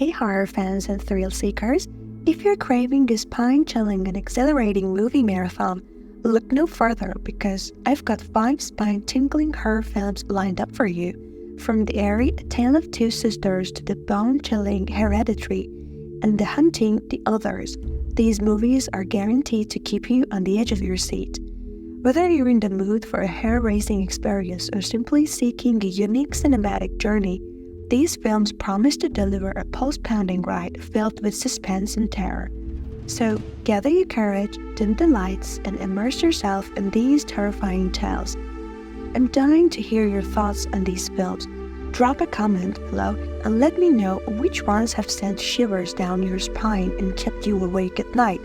Hey horror fans and thrill seekers, if you're craving a spine-chilling and exhilarating movie marathon, look no further because I've got 5 spine-tingling horror films lined up for you. From the airy A Tale of Two Sisters to the bone-chilling Hereditary and The Hunting, The Others, these movies are guaranteed to keep you on the edge of your seat. Whether you're in the mood for a hair-raising experience or simply seeking a unique cinematic journey, these films promise to deliver a pulse-pounding ride filled with suspense and terror. So, gather your courage, dim the lights, and immerse yourself in these terrifying tales. I'm dying to hear your thoughts on these films. Drop a comment below and let me know which ones have sent shivers down your spine and kept you awake at night.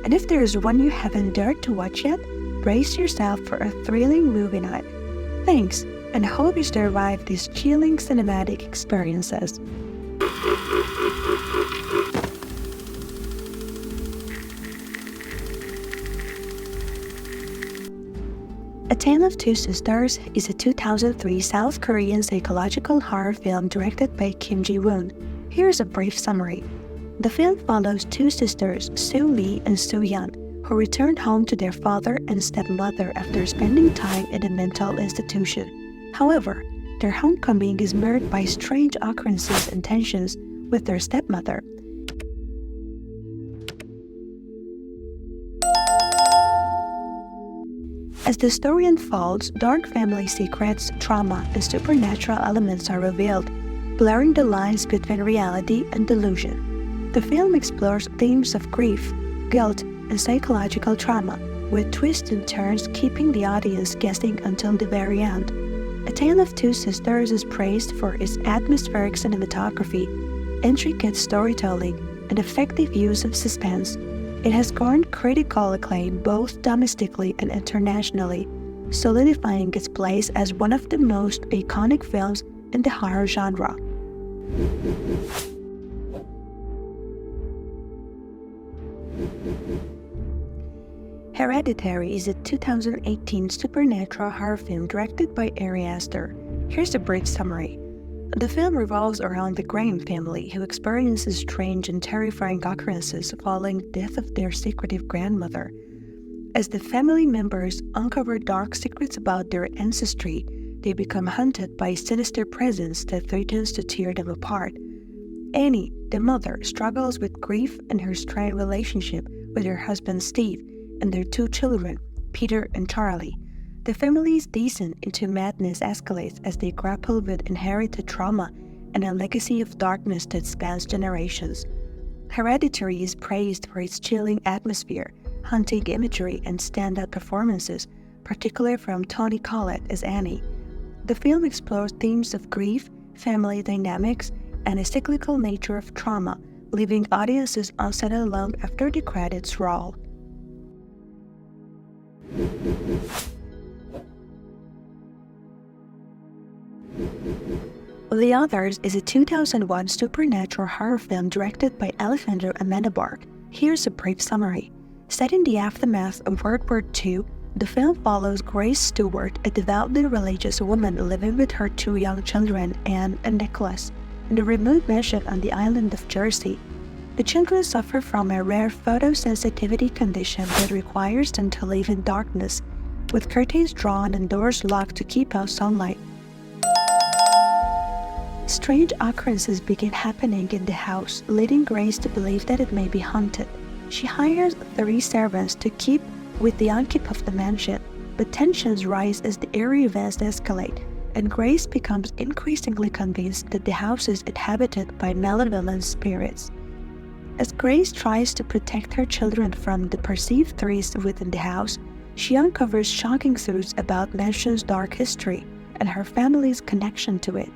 And if there's one you haven't dared to watch yet, brace yourself for a thrilling movie night. Thanks, and hope you survive these chilling cinematic experiences. A Tale of Two Sisters is a 2003 South Korean psychological horror film directed by Kim Ji-woon. Here's a brief summary. The film follows two sisters, Soo-mi and Soo-yeon, who return home to their father and stepmother after spending time in a mental institution. However, their homecoming is marred by strange occurrences and tensions with their stepmother. As the story unfolds, dark family secrets, trauma, and supernatural elements are revealed, blurring the lines between reality and delusion. The film explores themes of grief, guilt, and psychological trauma, with twists and turns keeping the audience guessing until the very end. A Tale of Two Sisters is praised for its atmospheric cinematography, intricate storytelling, and effective use of suspense. It has garnered critical acclaim both domestically and internationally, solidifying its place as one of the most iconic films in the horror genre. Hereditary is a 2018 supernatural horror film directed by Ari Aster. Here's a brief summary. The film revolves around the Graham family, who experiences strange and terrifying occurrences following the death of their secretive grandmother. As the family members uncover dark secrets about their ancestry, they become haunted by a sinister presence that threatens to tear them apart. Annie, the mother, struggles with grief and her strained relationship with her husband Steve and their 2 children, Peter and Charlie. The family's descent into madness escalates as they grapple with inherited trauma and a legacy of darkness that spans generations. Hereditary is praised for its chilling atmosphere, haunting imagery, and standout performances, particularly from Toni Collette as Annie. The film explores themes of grief, family dynamics, and a cyclical nature of trauma, leaving audiences unsettled long after the credits roll. The Others is a 2001 supernatural horror film directed by Alejandro Amenabar. Here's a brief summary. Set in the aftermath of World War II, the film follows Grace Stewart, a devoutly religious woman living with her 2 young children, Anne and Nicholas, in a remote mansion on the island of Jersey. The children suffer from a rare photosensitivity condition that requires them to live in darkness, with curtains drawn and doors locked to keep out sunlight. Strange occurrences begin happening in the house, leading Grace to believe that it may be haunted. She hires 3 servants to keep with the upkeep of the mansion, but tensions rise as the eerie events escalate, and Grace becomes increasingly convinced that the house is inhabited by malevolent spirits. As Grace tries to protect her children from the perceived threats within the house, she uncovers shocking truths about mansion's dark history and her family's connection to it.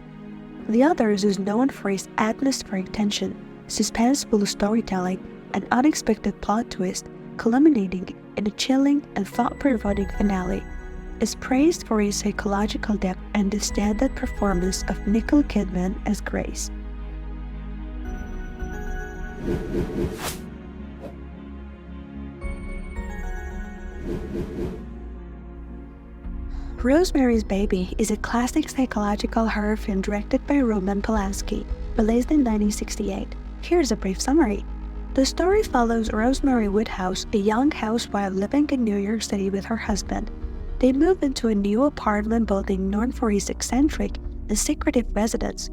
The Others is known for its atmospheric tension, suspenseful storytelling, and unexpected plot twist, culminating in a chilling and thought-provoking finale. It's praised for its psychological depth and the standout performance of Nicole Kidman as Grace. Rosemarys Baby is a classic psychological horror film directed by Roman Polanski. released in 1968. Here's a brief summary. The story follows Rosemary Woodhouse, a young housewife living in New York City with her husband. They move into a new apartment building known for its eccentric and secretive residence.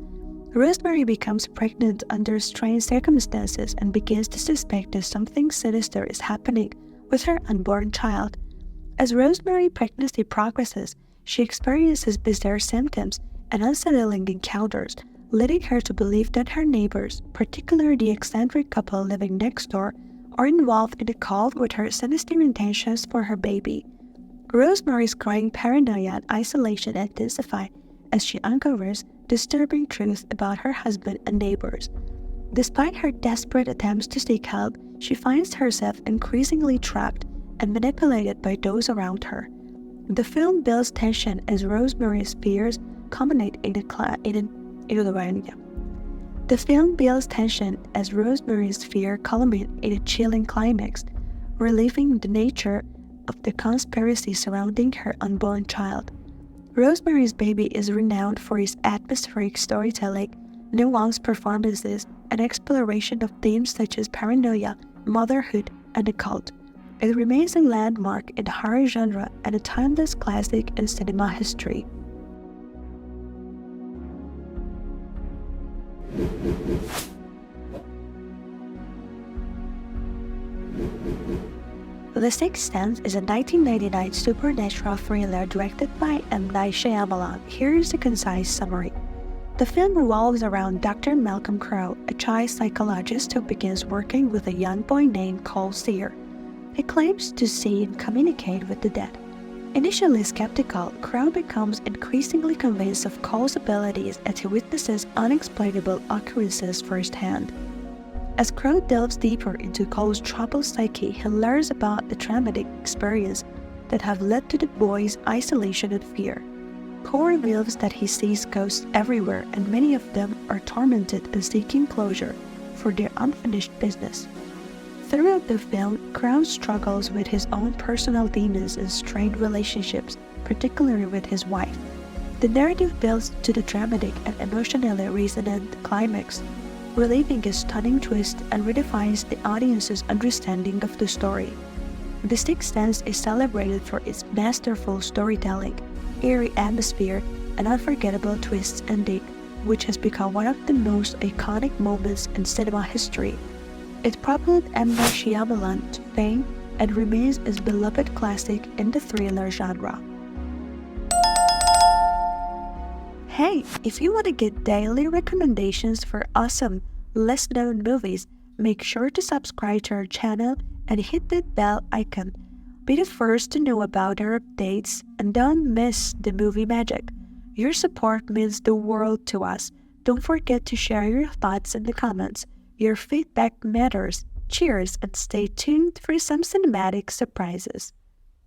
Rosemary becomes pregnant under strange circumstances and begins to suspect that something sinister is happening with her unborn child. As Rosemary's pregnancy progresses, she experiences bizarre symptoms and unsettling encounters, leading her to believe that her neighbors, particularly the eccentric couple living next door, are involved in a cult with her sinister intentions for her baby. Rosemary's growing paranoia and isolation intensify as she uncovers disturbing truths about her husband and neighbors. Despite her desperate attempts to seek help, she finds herself increasingly trapped and manipulated by those around her. The film builds tension as Rosemary's fears culminate in a chilling climax, revealing the nature of the conspiracy surrounding her unborn child. Rosemary's Baby is renowned for its atmospheric storytelling, nuanced performances, and exploration of themes such as paranoia, motherhood, and the cult. It remains a landmark in the horror genre and a timeless classic in cinema history. The Sixth Sense is a 1999 supernatural thriller directed by M. Night Shyamalan. Here is a concise summary. The film revolves around Dr. Malcolm Crowe, a child psychologist who begins working with a young boy named Cole Sear. He claims to see and communicate with the dead. Initially skeptical, Crowe becomes increasingly convinced of Cole's abilities as he witnesses unexplainable occurrences firsthand. As Crowe delves deeper into Cole's troubled psyche, he learns about the traumatic experiences that have led to the boy's isolation and fear. Cole reveals that he sees ghosts everywhere, and many of them are tormented and seeking closure for their unfinished business. Throughout the film, Crowe struggles with his own personal demons and strained relationships, particularly with his wife. The narrative builds to the dramatic and emotionally resonant climax, relieving a stunning twist and redefines the audience's understanding of the story. The Sixth Sense is celebrated for its masterful storytelling, eerie atmosphere, and unforgettable twists ending, which has become one of the most iconic moments in cinema history. It propelled M. Night Shyamalan to fame and remains a beloved classic in the thriller genre. Hey, if you want to get daily recommendations for awesome, less-known movies, make sure to subscribe to our channel and hit that bell icon. Be the first to know about our updates and don't miss the movie magic. Your support means the world to us. Don't forget to share your thoughts in the comments. Your feedback matters. Cheers and stay tuned for some cinematic surprises.